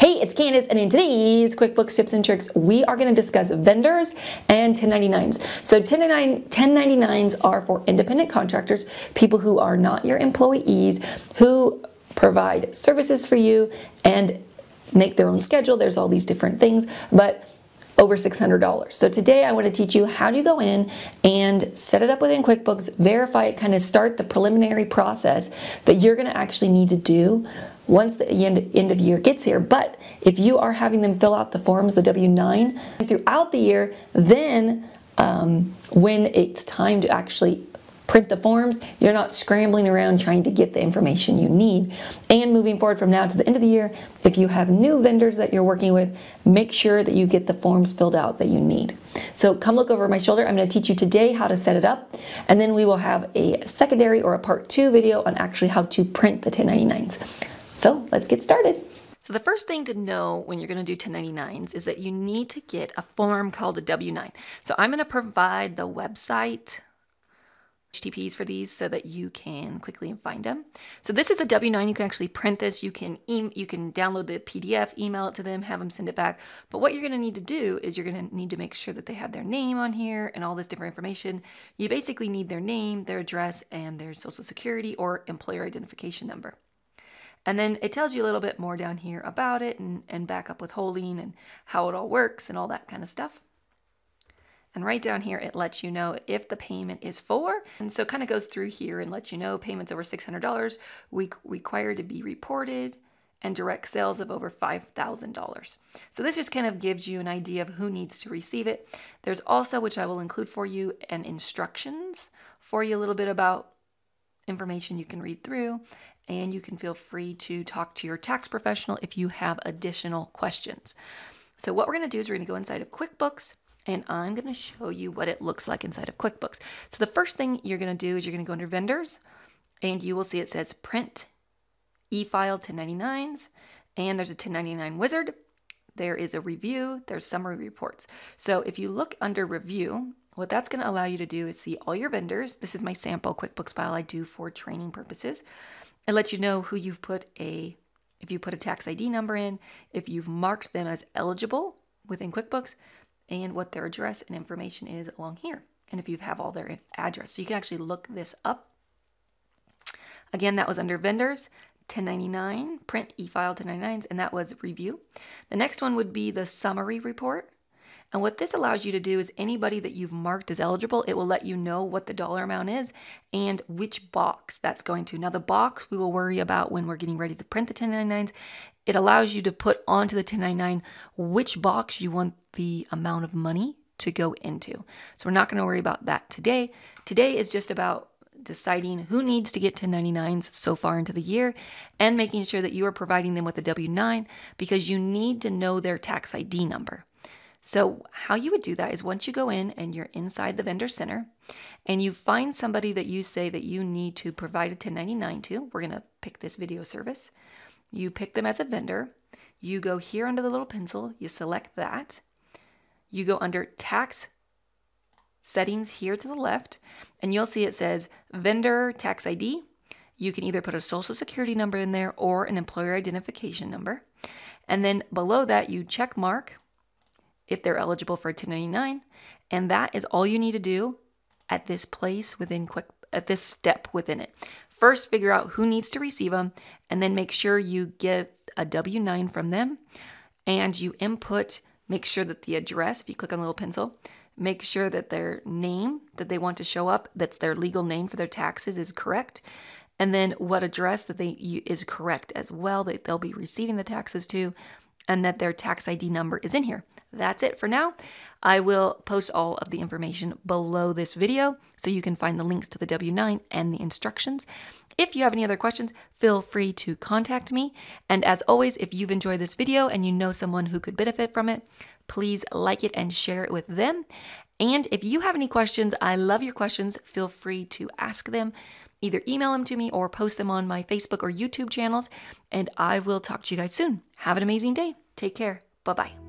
Hey, it's Candus, and in today's QuickBooks tips and tricks, we are going to discuss vendors and 1099s. So 1099s are for independent contractors, people who are not your employees, who provide services for you and make their own schedule. There's all these different things, but over $600. So today I want to teach you how do you go in and set it up within QuickBooks, verify it, kind of start the preliminary process that you're going to actually need to do once the end of year gets here. But if you are having them fill out the forms, the W-9, throughout the year, then when it's time to actually print the forms, you're not scrambling around trying to get the information you need. And moving forward from now to the end of the year, if you have new vendors that you're working with, make sure that you get the forms filled out that you need. So come look over my shoulder. I'm going to teach you today how to set it up, and then we will have a secondary or a part 2 video on actually how to print the 1099s. So let's get started. So the first thing to know when you're going to do 1099s is that you need to get a form called a W-9. So I'm going to provide the website HTTPs for these so that you can quickly find them. So this is the W-9. You can actually print this. You can download the PDF, email it to them, have them send it back. But what you're going to need to do is you're going to need to make sure that they have their name on here and all this different information. You basically need their name, their address, and their social security or employer identification number. And then it tells you a little bit more down here about it and backup withholding and how it all works and all that kind of stuff. And right down here, it lets you know if the payment is for. And so it kind of goes through here and lets you know payments over $600 required to be reported and direct sales of over $5,000. So this just kind of gives you an idea of who needs to receive it. There's also, which I will include for you, an instructions for you, a little bit about information you can read through. And you can feel free to talk to your tax professional if you have additional questions. So what we're going to do is we're going to go inside of QuickBooks, and I'm going to show you what it looks like inside of QuickBooks. So the first thing you're going to do is you're going to go under Vendors, and you will see it says Print, E-File 1099s, and there's a 1099 wizard. There is a Review, there's Summary Reports. So if you look under Review, what that's going to allow you to do is see all your vendors. This is my sample QuickBooks file I do for training purposes. It lets you know who you've put if you put a tax ID number in, if you've marked them as eligible within QuickBooks, and what their address and information is along here, and if you have all their address. So you can actually look this up. Again, that was under Vendors, 1099, Print, E-File 1099s, and that was Review. The next one would be the Summary Report. And what this allows you to do is anybody that you've marked as eligible, it will let you know what the dollar amount is and which box that's going to. Now the box we will worry about when we're getting ready to print the 1099s. It allows you to put onto the 1099 which box you want the amount of money to go into. So we're not going to worry about that today. Today is just about deciding who needs to get 1099s so far into the year and making sure that you are providing them with a W-9 because you need to know their tax ID number. So how you would do that is once you go in and you're inside the vendor center and you find somebody that you say that you need to provide a 1099 to, we're going to pick this video service. You pick them as a vendor. You go here under the little pencil, you select that. You go under tax settings here to the left, and you'll see it says vendor tax ID. You can either put a social security number in there or an employer identification number. And then below that, you check mark if they're eligible for a 1099, and that is all you need to do at this place within at this step within it. First, figure out who needs to receive them, and then make sure you get a W-9 from them, and you input, make sure that the address, if you click on the little pencil, make sure that their name that they want to show up, that's their legal name for their taxes, is correct, and then what address that is correct as well, that they'll be receiving the taxes to, and that their tax ID number is in here. That's it for now. I will post all of the information below this video so you can find the links to the W-9 and the instructions. If you have any other questions, feel free to contact me. And as always, if you've enjoyed this video and you know someone who could benefit from it, please like it and share it with them. And if you have any questions, I love your questions. Feel free to ask them. Either email them to me or post them on my Facebook or YouTube channels. And I will talk to you guys soon. Have an amazing day. Take care. Bye-bye.